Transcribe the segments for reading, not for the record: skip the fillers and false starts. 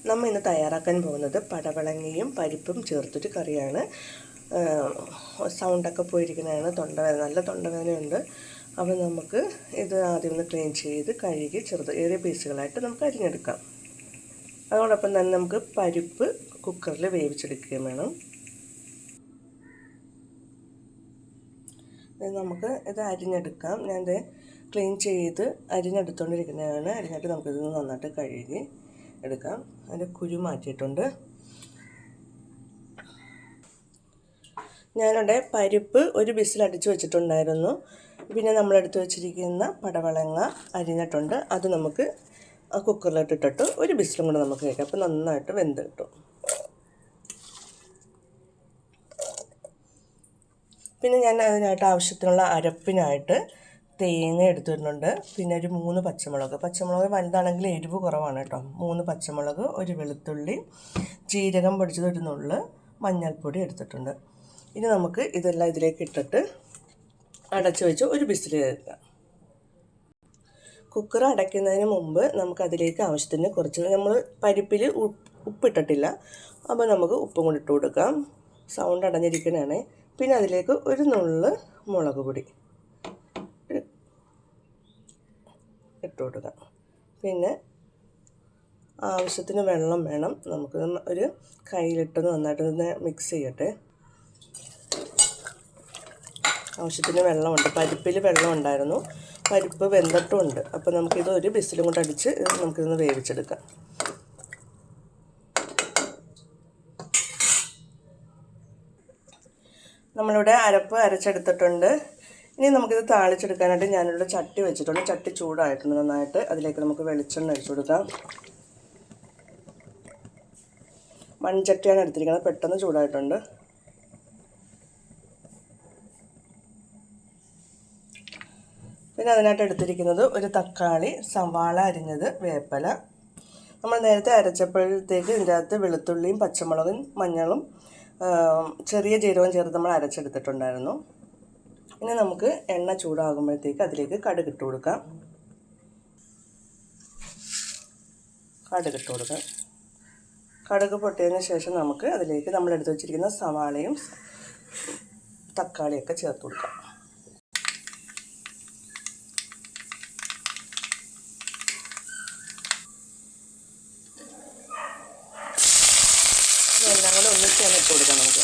നമ്മൾ ഇന്ന് തയ്യാറാക്കാൻ പോകുന്നത് പടവളങ്ങയും പരിപ്പും ചേർത്തൊരു കറിയാണ്. സൗണ്ടൊക്കെ പോയിരിക്കുന്നതാണ്, നല്ല തൊണ്ടവേദനയുണ്ട്. അപ്പോൾ നമുക്ക് ഇത് ആദ്യം ഒന്ന് ക്ലീൻ ചെയ്ത് കഴുകി ചെറിയ പീസുകളായിട്ട് നമുക്ക് അരിഞ്ഞെടുക്കാം. അതോടൊപ്പം തന്നെ നമുക്ക് പരിപ്പ് കുക്കറിൽ വേവിച്ചെടുക്കുകയും വേണം. നമുക്ക് ഇത് അരിഞ്ഞെടുക്കാം. ഞാനിത് ക്ലീൻ ചെയ്ത് അരിഞ്ഞെടുത്തുകൊണ്ടിരിക്കുന്നതാണ്. അരിഞ്ഞിട്ട് നമുക്കിത് നന്നായിട്ട് കഴുകി എടുക്കാം. അതിൻ്റെ കുരു മാറ്റിയിട്ടുണ്ട്. ഞാനിവിടെ പരിപ്പ് ഒരു വിസിൽ അടിച്ച് വെച്ചിട്ടുണ്ടായിരുന്നു. പിന്നെ നമ്മളെടുത്ത് വെച്ചിരിക്കുന്ന പടവളങ്ങ അരിഞ്ഞിട്ടുണ്ട്. അത് നമുക്ക് കുക്കറിലിട്ടിട്ട് ഒരു വിസിലും കൂടെ നമുക്ക് കേൾക്കാം. അപ്പോൾ നന്നായിട്ട് വെന്ത് കിട്ടും. പിന്നെ ഞാൻ അതിനായിട്ട് ആവശ്യത്തിനുള്ള അരപ്പിനായിട്ട് തേങ്ങ എടുത്തിട്ടുണ്ട്. പിന്നെ ഒരു 3 പച്ചമുളക് വലുതാണെങ്കിൽ എരിവ് കുറവാണ് കേട്ടോ. 3 പച്ചമുളക്, ഒരു വെളുത്തുള്ളി, ജീരകം പൊടിച്ചത് ഒരു നുള്ള്, മഞ്ഞൾപ്പൊടി എടുത്തിട്ടുണ്ട്. ഇനി നമുക്ക് ഇതെല്ലാം ഇതിലേക്ക് ഇട്ടിട്ട് അടച്ച് വെച്ച് ഒരു വിസിൽ കേൾക്കാം. കുക്കർ അടയ്ക്കുന്നതിന് മുമ്പ് നമുക്കതിലേക്ക് ആവശ്യത്തിന് കുറച്ച്, നമ്മൾ പരിപ്പിൽ ഉപ്പിട്ടിട്ടില്ല, അപ്പോൾ നമുക്ക് ഉപ്പും കൂടി ഇട്ട് കൊടുക്കാം. സൗണ്ട് അടഞ്ഞിരിക്കണേ. പിന്നെ അതിലേക്ക് ഒരു നുള്ള് മുളക് പൊടി ഇട്ട് കൊടുക്കാം. പിന്നെ ആവശ്യത്തിന് വെള്ളം വേണം. നമുക്ക് ഒരു കയ്യിലിട്ട് നന്നായിട്ട് മിക്സ് ചെയ്യട്ടെ. ആവശ്യത്തിന് വെള്ളമുണ്ട്. പരിപ്പിൽ വെള്ളം ഉണ്ടായിരുന്നു, പരിപ്പ് വെന്തിട്ടുമുണ്ട്. അപ്പോൾ നമുക്കിത് ഒരു വിസിലും കൊണ്ട് അടിച്ച് നമുക്കിതൊന്ന് വേവിച്ചെടുക്കാം. നമ്മളിവിടെ അരപ്പ് അരച്ചെടുത്തിട്ടുണ്ട്. ഇനി നമുക്കിത് താളിച്ചെടുക്കാനായിട്ട് ഞാനിവിടെ ചട്ടി വെച്ചിട്ടുണ്ട്. ചട്ടി ചൂടായിട്ടുണ്ട് നന്നായിട്ട്. അതിലേക്ക് നമുക്ക് വെളിച്ചെണ്ണ ഒഴിച്ചു കൊടുക്കാം. മൺചട്ടിയാണ് എടുത്തിരിക്കുന്നത്, പെട്ടെന്ന് ചൂടായിട്ടുണ്ട്. പിന്നെ അതിനായിട്ട് എടുത്തിരിക്കുന്നത് ഒരു തക്കാളി, സവാള അരിഞ്ഞത്, വേപ്പില. നമ്മൾ നേരത്തെ അരച്ചപ്പോഴത്തേക്ക് ഇതിൻ്റെ അകത്ത് വെളുത്തുള്ളിയും പച്ചമുളകും മഞ്ഞളും ചെറിയ ജീരകവും ചേർത്ത് നമ്മൾ അരച്ചെടുത്തിട്ടുണ്ടായിരുന്നു. ഇനി നമുക്ക് എണ്ണ ചൂടാകുമ്പോഴത്തേക്ക് അതിലേക്ക് കടുകിട്ട് കൊടുക്കാം. കടുക് പൊട്ടിയതിന് ശേഷം നമുക്ക് അതിലേക്ക് നമ്മൾ എടുത്ത് വെച്ചിരിക്കുന്ന സവാളയും തക്കാളിയൊക്കെ ചേർത്ത് കൊടുക്കാം. എല്ലാം കൂടെ ഒന്നിച്ചാണ് ഇട്ട് കൊടുക്കാം. നമുക്ക്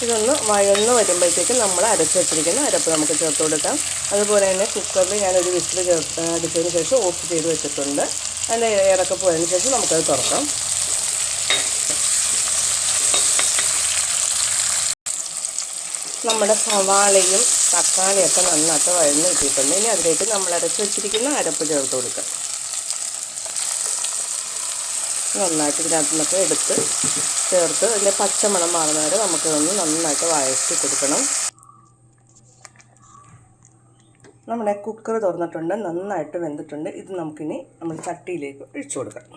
ഇതൊന്ന് വഴന്ന് വരുമ്പോഴത്തേക്കും നമ്മൾ അരച്ച് വെച്ചിരിക്കുന്ന അരപ്പ് നമുക്ക് ചേർത്ത് കൊടുക്കാം. അതുപോലെ തന്നെ കുക്കറിൽ ഞാനൊരു വിസിൽ അടിച്ചതിന് ശേഷം ഓഫ് ചെയ്ത് വെച്ചിട്ടുണ്ട്. അതിൻ്റെ എയറൊക്കെ പോയതിന് ശേഷം നമുക്കത് തുറക്കാം. നമ്മുടെ സവാളയും തക്കാളിയൊക്കെ നന്നായിട്ട് വഴന്ന് കിട്ടിയിട്ടുണ്ട്. ഇനി അതിലേക്ക് നമ്മൾ അരച്ച് വെച്ചിരിക്കുന്ന അരപ്പ് ചേർത്ത് കൊടുക്കാം. നന്നായിട്ട് ഇതിനകത്ത് നിന്നൊക്കെ എടുത്ത് ചേർത്ത് അതിൻ്റെ പച്ചമണം മാറുന്ന വരെ നമുക്കിതൊന്ന് നന്നായിട്ട് വഴറ്റി കൊടുക്കണം. നമ്മുടെ കുക്കർ തുറന്നിട്ടുണ്ട്, നന്നായിട്ട് വെന്തിട്ടുണ്ട്. ഇത് നമുക്കിനി നമ്മൾ ചട്ടിയിലേക്ക് ഒഴിച്ചു കൊടുക്കാം.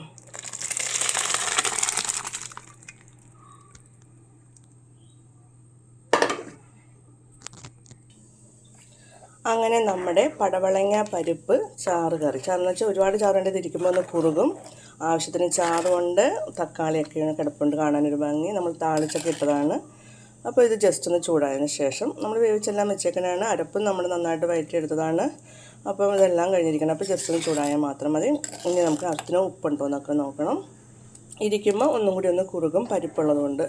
അങ്ങനെ നമ്മുടെ പടവളങ്ങ പരിപ്പ് ചാറ് കറി. ചാറെന്ന് വെച്ചാൽ ഒരുപാട് ചാറുണ്ട്, ഇരിക്കുമ്പോൾ ഒന്ന് കുറുകും. ആവശ്യത്തിന് ചാറുകൊണ്ട് തക്കാളിയൊക്കെ കിടപ്പുണ്ട്, കാണാനൊരു ഭംഗി. നമ്മൾ താളിച്ചൊക്കെ ഇട്ടതാണ്. അപ്പോൾ ഇത് ജസ്റ്റ് ഒന്ന് ചൂടായതിന് ശേഷം നമ്മൾ വേവിച്ചെല്ലാം വെച്ചേക്കണതാണ്. അരപ്പും നമ്മൾ നന്നായിട്ട് വഴറ്റിയെടുത്തതാണ്. അപ്പം ഇതെല്ലാം കഴിഞ്ഞിരിക്കണം. അപ്പോൾ ജസ്റ്റ് ഒന്ന് ചൂടായാൽ മാത്രം മതി. ഇനി നമുക്ക് അതിന് ഉപ്പുണ്ടോ എന്നൊക്കെ നോക്കണം. ഇരിക്കുമ്പോൾ ഒന്നും കൂടി ഒന്ന് കുറുകും, പരിപ്പുള്ളതുകൊണ്ട്.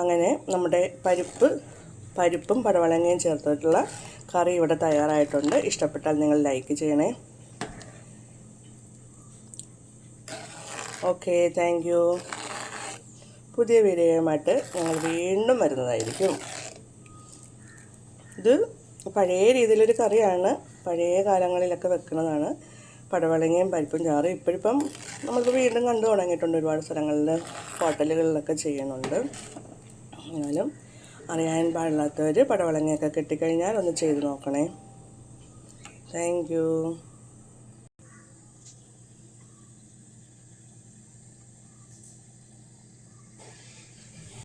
അങ്ങനെ നമ്മുടെ പരിപ്പും പടവളങ്ങയും ചേർത്തിട്ടുള്ള കറി ഇവിടെ തയ്യാറായിട്ടുണ്ട്. ഇഷ്ടപ്പെട്ടാൽ നിങ്ങൾ ലൈക്ക് ചെയ്യണേ. Okay, thank you. പുതിയ വീഡിയോയുമായിട്ട് ഞങ്ങൾ വീണ്ടും വരുന്നതായിരിക്കും. ഇത് പഴയ രീതിയിലൊരു കറിയാണ്, പഴയ കാലങ്ങളിലൊക്കെ വെക്കുന്നതാണ്. പടവളങ്ങയും പരിപ്പും ചാറ് ഇപ്പോഴിപ്പം നമുക്ക് വീണ്ടും കണ്ടു തുടങ്ങിയിട്ടുണ്ട്. ഒരുപാട് സ്ഥലങ്ങളിൽ ഹോട്ടലുകളിലൊക്കെ ചെയ്യുന്നുണ്ട്. എന്നാലും അറിയാൻ പാടില്ലാത്തവർ പടവളങ്ങയൊക്കെ കിട്ടിക്കഴിഞ്ഞാൽ ഒന്ന് ചെയ്ത് നോക്കണേ. Thank you.